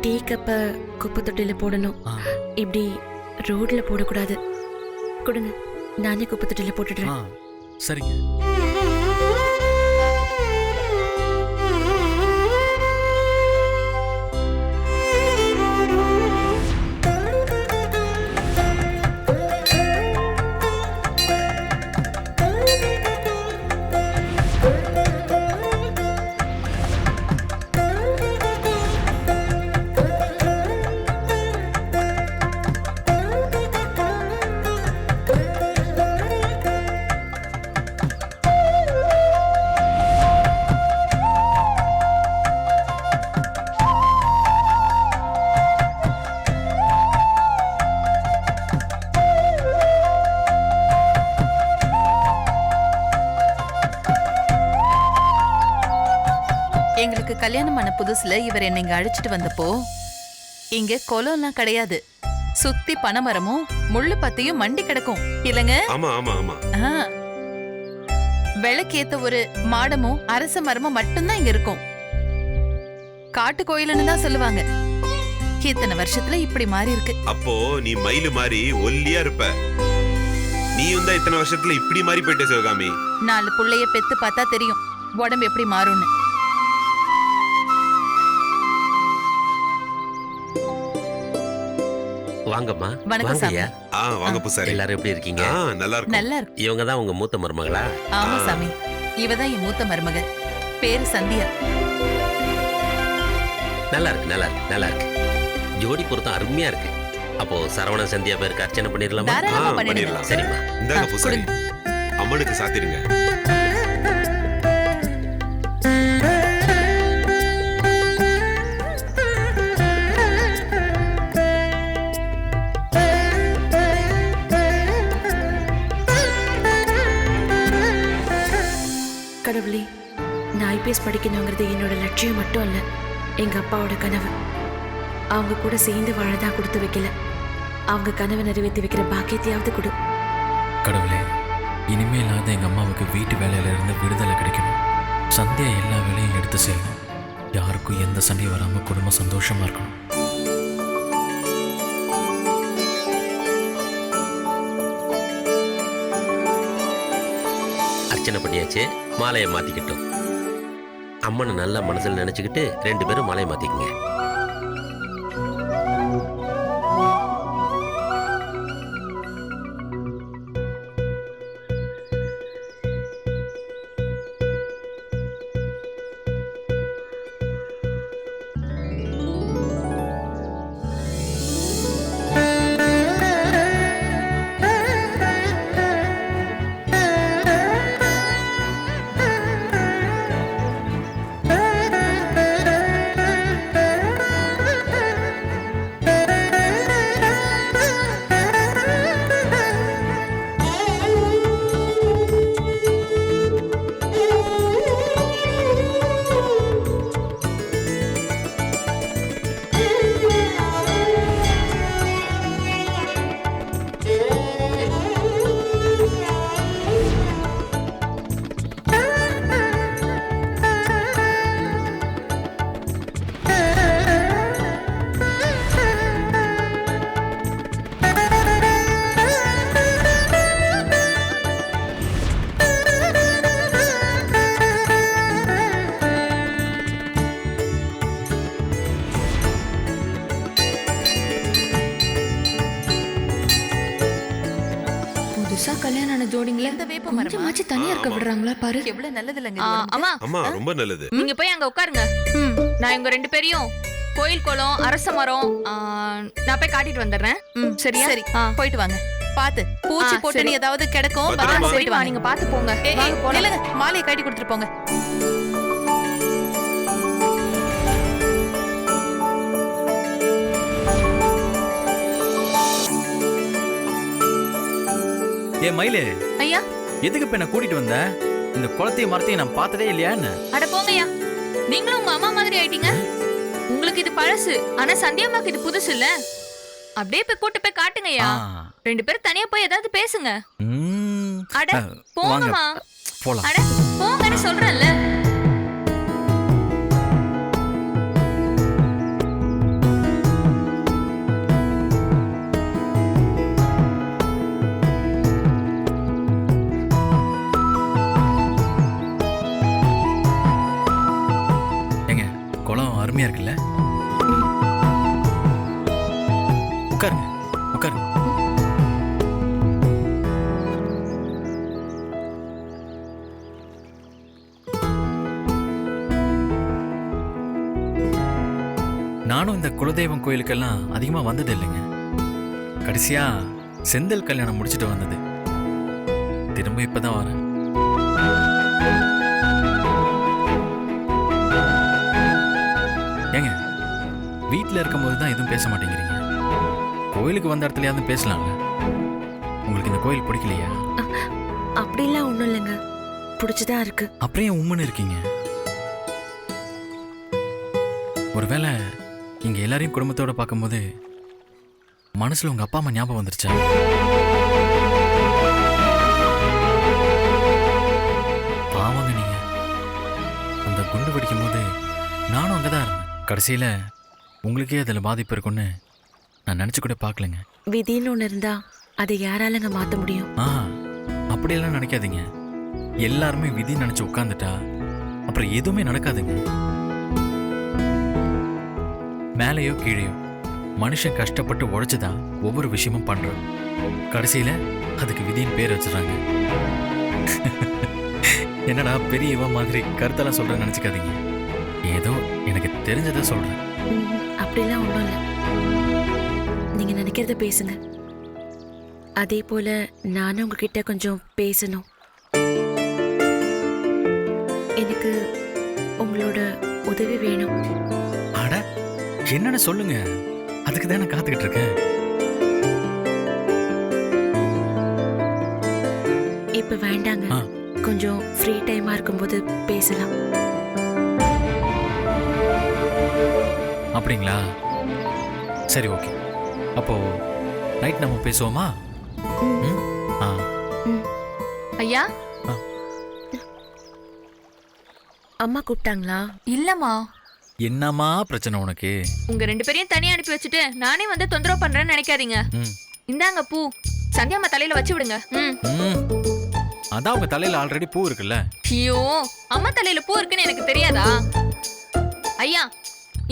Tea கப்பை குப்பை தொட்டியில போடணும். இப்படி ரோட்ல போடக்கூடாது. கொடுங்க, நானே குப்பை தொட்டியில போட்டுடுறேன். சரிங்க. எங்களுக்கு கல்யாணமான புதுசுல இவர் என்னை இங்க அழைச்சிட்டு வந்தப்போ இங்க குளம்லாம் கிடையாது. சுத்தி பனைமரமும் முள்ளு பத்தியும் மண்டி கிடக்கும் இல்லங்க. ஆமா ஆமா ஆமா. விளக்கேத்த ஒரு மாடமும் அரச மரமும் மட்டும்தான் இங்க இருக்கும். காட்டு கோயிலுன்னு தான் சொல்லுவாங்க. இத்தனை வருஷத்துல இப்படி மாறி இருக்கு. அப்போ நீ மயிலு மாதிரி ஒல்லியா இருப்ப. நீயும் தான் இத்தனை வருஷத்துல இப்படி மாறி போயிட்ட சிவகாமி. 4 புள்ளைய பெத்து பார்த்தா தெரியும் உடம்பு எப்படி மாறும்னு. வாங்கம்மா. வணக்கம் சாமி. வாங்க பூசாரி. எல்லாரும் எப்படி இருக்கீங்க? நல்லா இருக்கு. நல்லா இருக்கு. இவங்க தான் உங்க மூத்த மருமகளா? ஆமா சாமி, இவதான் என் மூத்த மருமக. பேரு சந்தியா. நல்லா இருக்கு நல்லா இருக்கு நல்லா இருக்கு. ஜோடி பொருத்தம் அருமையா இருக்கு. அப்போ சரவண சந்தியா பேருக்கு அர்ச்சனை பண்ணிடலாமா? தாராளமா பண்ணிடலாம். சரிம்மா. இந்தாங்க பூசாரி, அம்மனுக்கு சாத்திருங்க. கடவுளே, நான் ஐபிஎஸ் படிக்கணுங்கிறது என்னோட லட்சியம் மட்டும் இல்ல, எங்க அப்பாவோட கனவு. அவங்க கூட சேர்ந்து வாழதான் கொடுத்து வைக்கல, அவங்க கனவை நிறைவேற்றி வைக்கிற பாக்கியத்தையாவது கொடு. கடவுளே, இனிமே இல்லாத எங்க அம்மாவுக்கு வீட்டு வேலையில இருந்து விடுதலை கிடைக்கணும். சந்தியா எல்லா வேலையும் எடுத்து செய்யணும். யாருக்கும் எந்த சண்டையும் வராம குடும்பம் சந்தோஷமா இருக்கணும். அர்ச்சனை பண்ணியாச்சு. மாலையை மாத்திக்கிட்டோம். அம்மனை நல்லா மனசுல நினைச்சுக்கிட்டு 2 பேரும் மாலையை மாத்திக்கங்க. கல்யாணம் ஆன ஜோடிங்களே இந்த வேப்ப மரமா கொஞ்சமாச்சு தனியா இருக்க விடுறாங்களா பாரு. எவ்வளவு நல்லது இல்லங்க. அம்மா அம்மா ரொம்ப நல்லது. நீங்க போய் அங்க உட்காருங்க. நான் இவங்க 2 பேரையும் கோயில் குளம் அரச மரம் நான் போய் காட்டிட்டு வந்துடுறேன். சரியா? சரி, போயிட்டு வாங்க. பாத்து பூச்சி போட்டு ஏதாவது கிடக்கும். போயிட்டு வா, நீங்க பாத்து போங்க. இல்லங்க, மாலையை கட்டி கொடுத்துட்டு போங்க. ஏ மயிலே, ஐயா எதுக்கு இப்ப என்ன கூட்டிட்டு வந்த? இந்த குளத்தையும் மரத்தையும் நான் பார்த்ததே இல்லையா என்ன? அட போங்கய்யா, நீங்களும் உங்க அம்மா மாதிரி ஆயிட்டீங்க. உங்களுக்கு இது பழசு, ஆனா சந்தியாமாக்கு இது புதுசு இல்ல. அப்படியே போய் கூட்டு போய் காட்டுங்கய்யா. 2 பேரும் தனியா போய் ஏதாவது பேசுங்க. அட போங்கம்மா. போலாம். அட போங்கன்னு சொல்றேன்ல. உட்காருங்க. நானும் இந்த குலதெய்வம் கோயிலுக்கெல்லாம் அதிகமா வந்தது இல்லைங்க. கடைசியா செந்தில் கல்யாணம் முடிச்சிட்டு வந்தது. திரும்ப இப்பதான் வரேன். ஏங்க, வீட்டில் இருக்கும்போது தான் எதுவும் பேச மாட்டேங்கிறீங்க. கோயிலுக்கு வந்த இடத்துலயாவது பேசலாம்ல. உங்களுக்கு இந்த கோயில் பிடிக்கலையா? அப்படிலாம் ஒன்றும் இல்லைங்க, பிடிச்சதா இருக்கு. அப்படியே உம்முன்னு இருக்கீங்க. ஒருவேளை இங்க எல்லாரையும் குடும்பத்தோட பார்க்கும்போது மனசுல உங்க அப்பா அம்மா ஞாபகம் வந்துருச்சா? பாவங்க நீங்க. அந்த குண்டு வெடிக்கும் போது நானும் அங்கதான் இருந்தேன். கடைசியில உங்களுக்கே அதுல பாதிப்பு இருக்குன்னு நான் நினைச்சு கூட பார்க்கலங்க. விதின்னு ஒன்று இருந்தா அதை யாராலங்க மாற்ற முடியும்? அப்படியெல்லாம் நினைக்காதீங்க. எல்லாருமே விதி நினைச்சு உட்காந்துட்டா அப்புறம் எதுவுமே நடக்காதுங்க. மேலேயோ கீழேயோ மனுஷன் கஷ்டப்பட்டு உழைச்சுதான் ஒவ்வொரு விஷயமும் பண்றோம். கடைசியில அதுக்கு விதியின் பேர் வச்சுறாங்க. என்னடா பெரிய இவ மாதிரி கருத்தெல்லாம் சொல்றேன்னு நினைச்சுக்காதீங்க. ஏதோ எனக்கு தெரிஞ்சதை சொல்றேன். அப்படிலாம் ஒன்றும் இல்லை, நீங்க நினைக்கிறத பேசுங்க. அதே போல நானும் உங்ககிட்ட கொஞ்சம் பேசணும். எனக்கு உங்களோட உதவி வேணும். அட, என்னன்னு சொல்லுங்க, அதுக்கு தானே காத்துக்கிட்டு இருக்கேன். இப்ப வேண்டாங்க, கொஞ்சம் ஃப்ரீ டைமா இருக்கும்போது பேசலாம். அப்படிங்களா? சரி, ஓகே. அப்போ நைட் நம்ம பேசுவோமா? ஐயா, அம்மா கூப்பிட்டாங்களா? இல்லம்மா. என்னம்மா பிரச்சனை உனக்கு? உங்க 2 பேரையும் தனியா அனுப்பி வச்சுட்டு நானே வந்து தொந்தரவு பண்றேன்னு நினைக்காதீங்க. இந்தாங்க பூ, சந்தியாம்மா தலையில வச்சு விடுங்க. அதான் உங்க தலையில ஆல்ரெடி பூ இருக்குல்ல. ஐயோ, அம்மா தலையில பூ இருக்குன்னு எனக்கு தெரியாதா? ஐயா,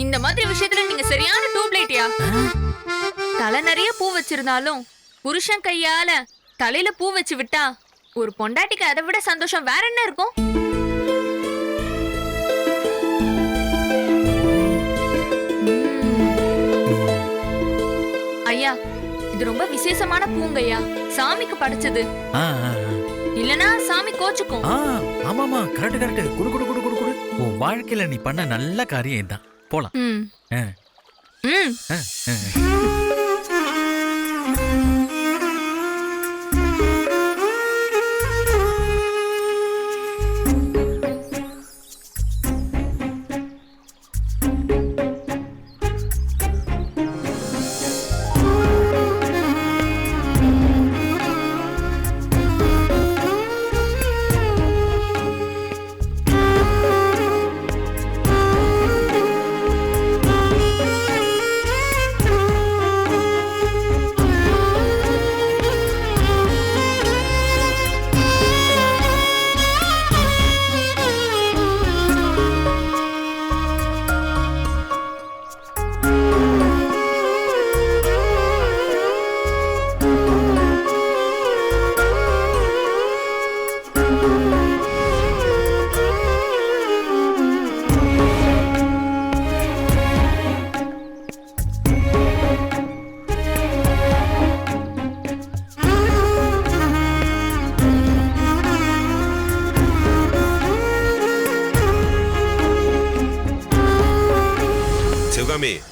இந்த மாதிரி விஷயத்துல நீங்க சரியான டியூப்லைட்யா. தலை நிறைய பூ வச்சிருந்தாலும் புருஷன் கையால தலையில பூ வச்சு விட்டா ஒரு பொண்டாட்டிக்கு அதை விட சந்தோஷம் வேற என்ன இருக்கும்? ஐயா, இது ரொம்ப விசேஷமான பூங்கய்யா, சாமிக்கு படைச்சது. இல்லனா சாமி கோச்சுக்கும். ஆமாமா, கரெக்ட் கரெக்ட். குடு குடு குடு குடு குடு. உன் வாழ்க்கையில நீ பண்ண நல்ல காரியம் இதுதான். போலாம்.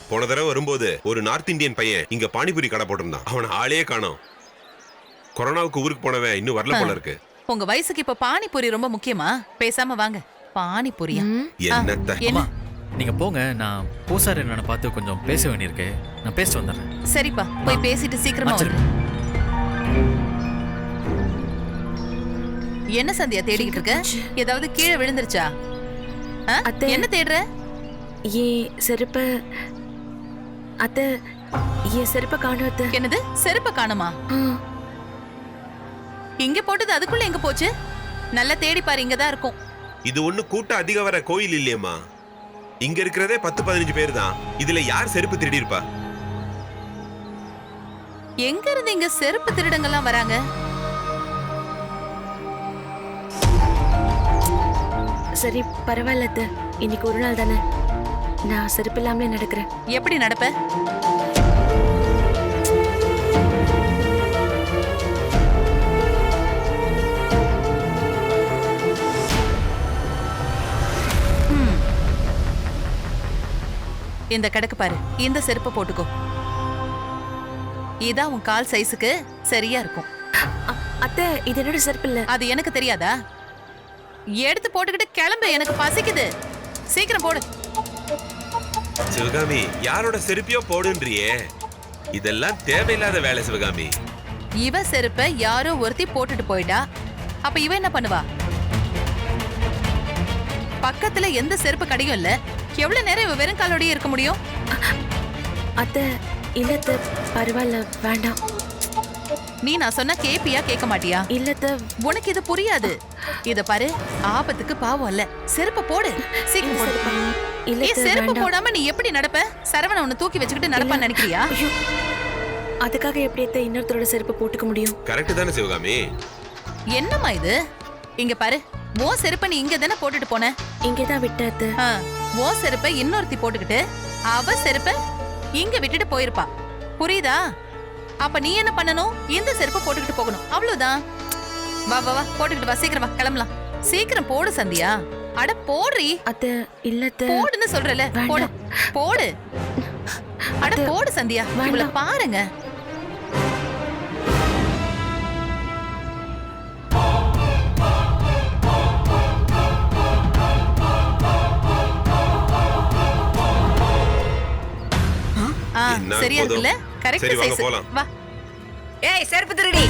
போன தடவை வரும்போது ஒரு நார்த் இந்தியன் பையன் இங்க பானிபூரி கடை போட்டிருந்தான். அவன் ஆளே காணோம். கொரோனாவுக்கு ஊருக்கு போனவன் இன்னும் வரல போல இருக்கு. உங்க வயசுக்கு இப்ப பானிபூரி ரொம்ப முக்கியமா? பேசாம வாங்க. பானிபூரியா? என்ன? நீங்க போங்க, நான் பூசாரி என்னன்னு பார்த்து கொஞ்சம் பேச வேண்டியிருக்கு. நான் பேசிட்டு வந்துடுறேன். சரிப்பா, போய் பேசிட்டு சீக்கிரமா வந்துரு. என்ன சந்தியா தேடிக்கிட்டு இருக்க? ஏதாவது கீழே விழுந்துருச்சா? என்ன தேடுற? செருப்ப அத்தை, என் செருப்ப காணோம் அத்தை. என்னது, செருப்ப காணுமா? இங்க போட்டது அதுக்குள்ள எங்க போச்சு? நல்லா தேடி பாரு, இங்கதான் இருக்கும். இது ஒண்ணு கூட்டம் அதிக வர கோயில் இல்லையம்மா. இங்க இருக்கிறதே 10-15 பேர் தான். இதுல யார் செருப்பு திருடி இருப்பா? எங்க இருந்து இங்க செருப்பு திருடங்கெல்லாம் வராங்க? சரி பரவாயில்ல அத்தை. இன்னைக்கு ஒரு நாள் தானே, நான் செருப்பு இல்லாமலே நடக்கிறேன். எப்படி நடப்ப? இந்த கிடக்கு பாரு, இந்த செருப்பை போட்டுக்கோ. இதான் உன் கால் சைஸுக்கு சரியா இருக்கும். அத்தை இது என்னோட செருப்பு இல்ல. அது எனக்கு தெரியாதா? எடுத்து போட்டுக்கிட்டு கிளம்பு, எனக்கு பசிக்குது. சீக்கிரம் போடு. சிவகாமி, யாரோட செருப்பியோ போடுன்றியே, இதெல்லாம் தேவையில்லாத வேலை சிவகாமி. இவ செருப்பை யாரோ ஒருத்தி போட்டுட்டு போயிட்டா, அப்ப இவ என்ன பண்ணுவா? பக்கத்துல எந்த செருப்பு கடையும் இல்ல, எவ்வளவு நேரம் இவ வெறும் காலோடயே இருக்க முடியும்? அத்தை இல்ல அத்தை, பரவாயில்ல வேண்டாம். நீ நான் சொன்னா கேப்பியா கேட்க மாட்டியா? இல்ல அத்தை. உனக்கு இது புரியாது. இத பாரு, ஆபத்துக்கு பாவம் இல்ல, செருப்பு போடு. சீக்கிரம் போடு. இல்ல ஏய், அத்தை, செருப்பு வேண்டாம். போடாம நீ எப்படி நடப்ப? சரவண உன்னை தூக்கி வச்சுக்கிட்டு நடப்பான்னு நினைக்கிறியா? ஐயோ, அதுக்காக எப்படி அத்தை இன்னொருத்தரோட செருப்பு போட்டுக்க முடியும்? கரெக்ட் தானே சிவகாமி? என்னம்மா இது? இங்க பாரு, உன் செருப்பை நீ இங்க தானே போட்டுட்டு போன. இங்கதான் விட்ட அத்தை. உன் செருப்பை இன்னொருத்தி போட்டுக்கிட்டு அவ செருப்பை இங்க விட்டுட்டு போயிருப்பா. புரியுதா? அப்ப நீ என்ன பண்ணணும்? இந்த செருப்பை போட்டுக்கிட்டு போகணும், அவ்வளவுதான். வா வா வா, போட்டுக்கிட்டு வா, சீக்கிரம் வா, கிளம்பலாம். சீக்கிரம் போடு சந்தியா. அட போடுறி. அத்தை இல்ல அத்தை. போடுன்னு சொல்றல, போடு போடு. அட போடு சந்தியா. இவள பாருங்க. என்ன சரியா போதும். இருக்குல்ல? கரெக்ட் சரி, வாங்க சைஸ். போலாம். வா. ஏய் செருப்பு திருடி,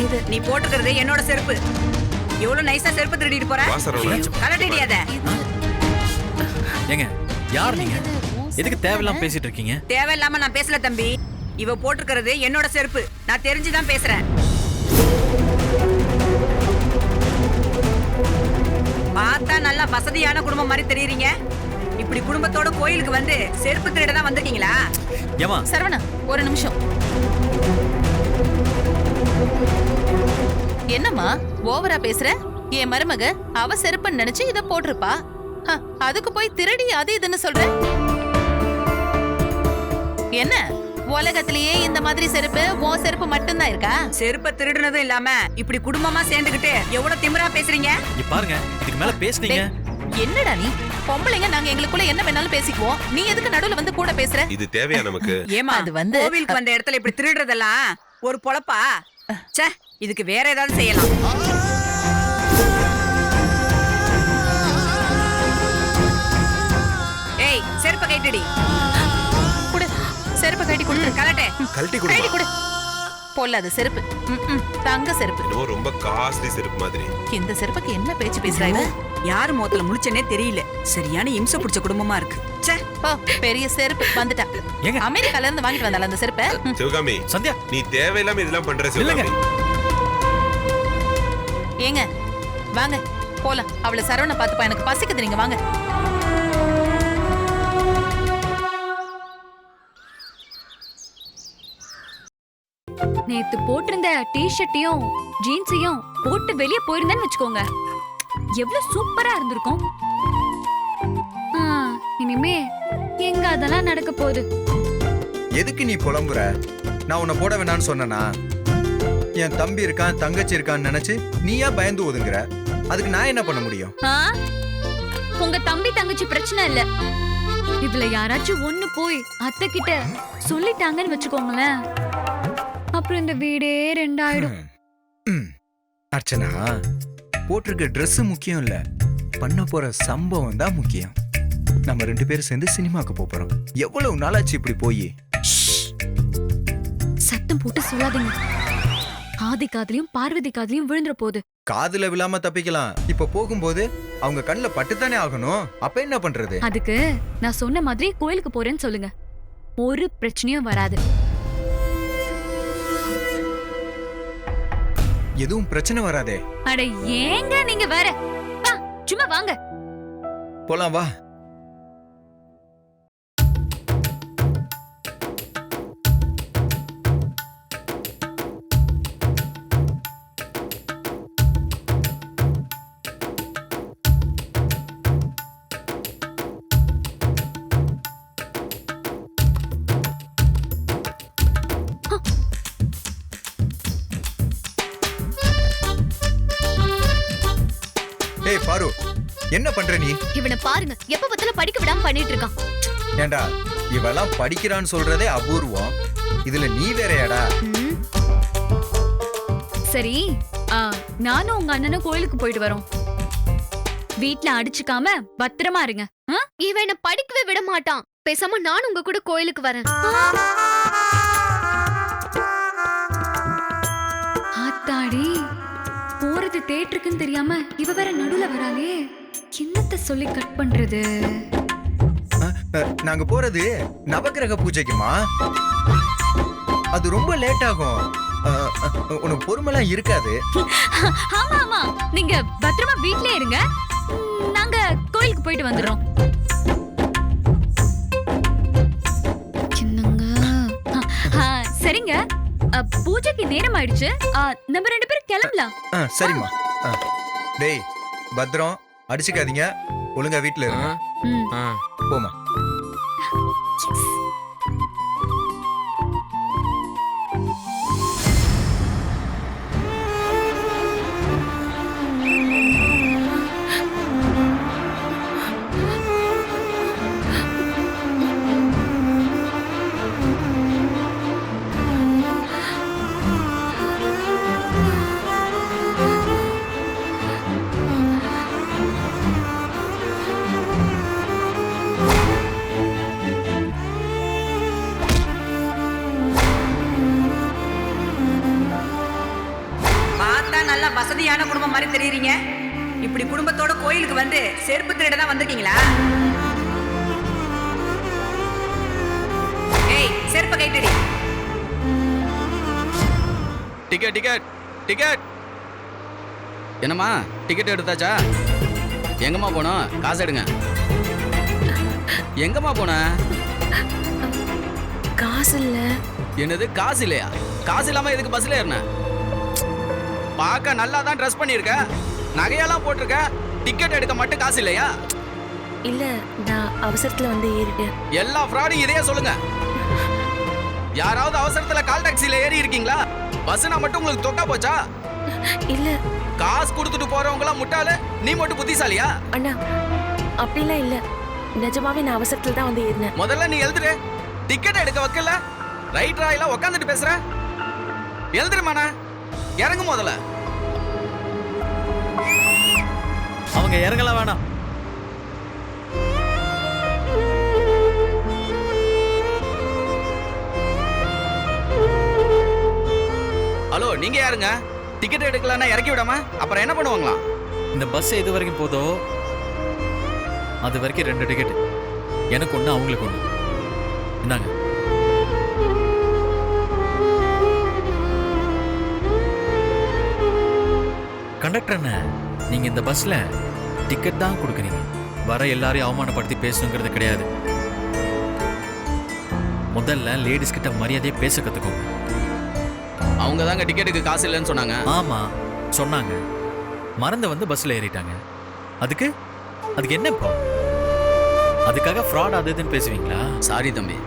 இது நீ போட்டுக்கிறது என்னோட செருப்பு. எவ்வளவு நைஸா செருப்பு திருடிட்டு போற? வா சரவணா. கலட்டிடியாத. ஏங்க, யார் நீங்க? எதுக்கு தேவையில்லாம பேசிட்டு இருக்கீங்க? தேவையில்லாம நான் பேசல தம்பி. இவ போட்டுக்கிறது என்னோட செருப்பு. நான் தெரிஞ்சுதான் பேசுறேன். பார்த்தா நல்லா வசதியான குடும்பம் மாதிரி தெரியுறீங்க. இப்படி குடும்பத்தோட கோயிலுக்கு வந்து செருப்பு திருட தான் வந்திருக்கீங்களா? ஏமா? சரவணா, ஒரு நிமிஷம். என்னம்மா ஓவரா பேசுற? என் மருமக அவ செருப்புன்னு நினைச்சு இத போட்டிருப்பா. அதுக்கு போய் திருடி அது இதுன்னு சொல்ற. என்ன உலகத்திலேயே இந்த மாதிரி செருப்பு உன் செருப்பு மட்டும்தான் இருக்கா? செருப்பை திருடுனதும் இல்லாம இப்படி குடும்பமா சேர்ந்துகிட்டு எவ்வளவு திமிரா பேசுறீங்க. இங்க பாருங்க, இதுக்கு மேல பேசுனீங்க. என்னடா நீ? பொம்பளைங்க நாங்க எங்களுக்குள்ள என்ன வேணாலும் பேசிக்குவோம், நீ எதுக்கு நடுவுல வந்து கூட பேசுற? இது தேவையா நமக்கு? ஏமா அது வந்து கோவிலுக்கு வந்த இடத்துல இப்படி திருடுறதெல்லாம் ஒரு பொழப்பா? ச்சே, இதுக்கு வேற ஏதாவது செய்யலாம். ஏய் செருப்பை கைட்டடி. குடு, செருப்பு கட்டி குடு. கலட்டே. கழட்டி கட்டி கொடுமா. குடு. பொல்லாத செருப்பு. தங்க செருப்பு. என்னவோ ரொம்ப காஸ்ட்லி செருப்பு மாதிரி. இந்த செருப்புக்கு என்ன பேச்சு பேசுறாங்க? யாரு முகத்துல முழிச்சனே தெரியல. சரியான இம்சை பிடிச்ச குடும்பமா இருக்கு. ச்சே. ஓ, பெரிய செருப்பு வந்துட்டா. ஏங்க? அமெரிக்கால இருந்து வாங்கிட்டு வந்தால அந்த செருப்பை. சிவகாமி, சந்தியா, நீ தேவையில்லாம இதெல்லாம் பண்ற இல்லைங்க. சிவகாமி. ஏங்க வாங்க போலாம். அவளை சரவண பாத்துப்பா, எனக்கு பசிக்குது, நீங்க வாங்க. நேத்து போட்டிருந்த டிஷர்ட்டையும் ஜீன்ஸையும் போட்டு வெளியே போயிருந்தேன்னு வச்சுக்கோங்க, எவ்வளவு சூப்பரா இருந்திருக்கும். இனிமே எங்க அதெல்லாம் நடக்க போகுது? எதுக்கு நீ புலம்புற? நான் உன்னை போட வேணான்னு சொன்னனா? என் தம்பி இருக்கான், தங்கச்சி இருக்கான்னு நினைச்சு நீயா பயந்து ஒதுங்குற. அதுக்கு நான் என்ன பண்ண முடியும்? உங்க தம்பி தங்கச்சி பிரச்சனை இல்ல, இதுல யாராச்சும் ஒண்ணு போய் அத்தை கிட்ட சொல்லிட்டாங்கன்னு வச்சுக்கோங்களேன், அப்புறம் இந்த வீடே ரெண்டாயிடும். அர்ச்சனா, போட்டிருக்க Dress முக்கியம் இல்ல, பண்ண போற சம்பவம் தான் முக்கியம். நம்ம 2 பேரும் சேர்ந்து சினிமாக்கு போறோம். எவ்வளவு நாளாச்சு இப்படி போய்? சத்தம் போட்டு சொல்லாதீங்க, ஆதி காதலையும் பார்வதி காதலையும் விழுந்துற போகுது. காதுல விழாம தப்பிக்கலாம். இப்ப போகும்போது அவங்க கண்ணுல பட்டுத்தானே ஆகணும். அப்ப என்ன பண்றது? அதுக்கு நான் சொன்ன மாதிரி கோயிலுக்கு போறேன்னு சொல்லுங்க, ஒரு பிரச்சனையும் வராது. எதுவும் பிரச்சனை வராதே. அட ஏங்க நீங்க வேற வா, சும்மா வாங்க. போலாம் வா. ஏய் பாரு, என்ன பண்ற நீ? இவனை பாருங்க, எப்ப பத்தல படிக்க விடாம பண்ணிட்டு இருக்கான். ஏண்டா இவெல்லாம் படிக்கிறான்னு சொல்றதே அபூர்வம், இதுல நீ வேறயாடா? சரி, நானும் உங்க அண்ணனும் கோயிலுக்கு போயிட்டு வரோம். வீட்ல அடிச்சுக்காம பத்திரமா இருங்க. இவன் என்ன படிக்கவே விட மாட்டான். பேசாம நானும் உங்க கூட கோயிலுக்கு வரேன். ஆத்தாடி, போறது தேட்டருக்குன்னு தெரியாம இவ வேற நடுவுல வராளே. என்னத்த சொல்லி கட் பண்றது? நாங்க போறது நவக்கிரக பூஜைக்குமா? அது ரொம்ப லேட் ஆகும். உனக்கு பொறுமைலாம் இருக்காது. ஆமா ஆமா, நீங்க பத்திரமா வீட்லயே இருங்க. நாங்க கோயிலுக்கு போயிட்டு வந்துடுறோம். சரிங்க, பூஜைக்கு நேரம் ஆயிடுச்சு. நம்ம 2 பேரும் கிளம்பலாம். சரிம்மா. டேய் பத்ரம், அடிச்சுக்காதீங்க, ஒழுங்கா வீட்டுல இருங்க. போமா. நல்லா வசதியான குடும்பம் மாதிரி தெரியுறீங்க. இப்படி குடும்பத்தோட கோயிலுக்கு வந்து செருப்பு திருட தான் வந்திருக்கீங்களா? ஏய், செருப்பை கைட்டடி. Ticket ticket ticket. என்னம்மா, டிக்கெட் எடுத்தாச்சா? எங்கம்மா போனோம்? காசு எடுங்க. எங்கம்மா போன? காசு இல்ல. என்னது காசு இல்லையா? காசு இல்லாம எதுக்கு பஸ்ல ஏறின? பார்க்க நல்லா தான் ட்ரெஸ் பண்ணிருக்க, நகையெல்லாம் போட்டிருக்க, டிக்கெட் எடுக்க மட்டும் காசு இல்லையா? இல்ல, நான் அவசரத்துல வந்து ஏறிட்டேன். எல்லா ஃப்ராடும் இதையே சொல்லுங்க. யாராவது அவசரத்துல கால் டாக்ஸில ஏறி இருக்கீங்களா? பஸ்னா மட்டும் உங்களுக்கு தொக்கா போச்சா? இல்ல, காசு கொடுத்துட்டு போறவங்க எல்லாம் முட்டாளு, நீ மட்டும் புத்திசாலியா? அண்ணா அப்படிலாம் இல்ல, நிஜமாவே நான் அவசரத்துல தான் வந்து ஏறினேன். முதல்ல நீ எழுதுரு. டிக்கெட் எடுக்க வைக்கல, ரைட் ராயில உட்காந்துட்டு பேசுற. எழுதுருமாண்ணா, இறங்கு முதல்ல. அவங்க இறங்கலாம் வேணாம். ஹலோ, நீங்க யாருங்க? டிக்கெட் எடுக்கலன்னா இறக்கி விடாம அப்புறம் என்ன பண்ணுவாங்களா? இந்த பஸ் எது வரைக்கும் போதோ அது வரைக்கும் 2 டிக்கெட், எனக்கு ஒண்ணு அவங்களுக்கு ஒண்ணு. இந்தாங்க. கண்டக்டர் அண்ணா, நீங்க இந்த பஸ்ல டிக்கெட் தான் கொடுக்குறீங்க, வர எல்லாரையும் அவமானப்படுத்தி பேசணுங்கிறது கிடையாது. முதல்ல லேடிஸ் கிட்ட மரியாதையை பேச கத்துக்கோங்க. அவங்க தாங்க டிக்கெட்டுக்கு காசு இல்லைன்னு சொன்னாங்க. ஆமா சொன்னாங்க, மறந்து வந்து பஸ்ல ஏறிட்டாங்க. அதுக்கு என்ன இப்போ? அதுக்காக ஃப்ராட் அது இதுன்னு பேசுவீங்களா? சாரி தம்பி.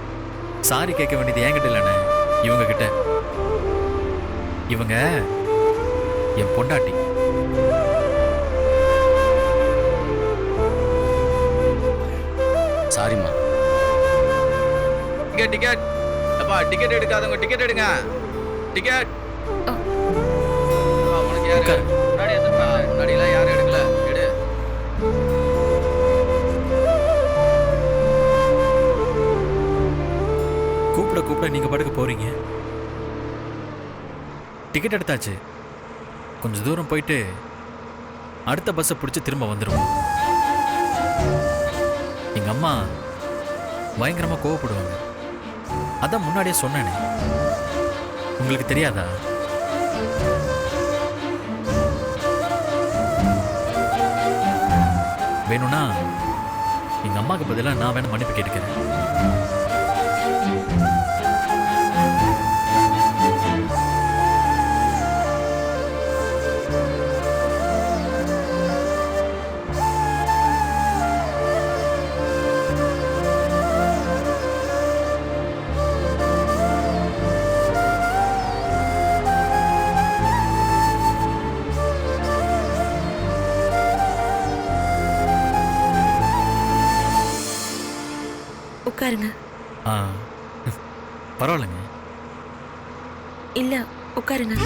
சாரி கேட்க வேண்டியது என்கிட்ட இல்லைண்ணே, இவங்க கிட்ட. இவங்க என் பொண்டாட்டி. சாரிம்மா. Ticket ticket. அப்பா, டிக்கெட் எடுக்காதவங்க டிக்கெட் எடுங்க. டிக்கெட். உனக்கு யாரு? முன்னாடி எதுப்பா? முன்னாடிலாம் யாரும் எடுக்கல. எடு. கூப்பிட நீங்க பாட்டுக்கு போறீங்க. டிக்கெட் எடுத்தாச்சு, கொஞ்சம் தூரம் போயிட்டு அடுத்த பஸ்ஸை பிடிச்சி திரும்ப வந்துடுவோம். எங்க அம்மா பயங்கரமா கோவப்படுவாங்க, அதான் முன்னாடியே சொன்னேனே. உங்களுக்கு தெரியாதா? வேணும்னா எங்கள் அம்மாவுக்கு பதிலாக நான் வேணா மன்னிப்பு கேட்டுக்கிறேன். உட்காருங்க. பரவாயில்லைங்க. இல்ல, உட்காருங்க.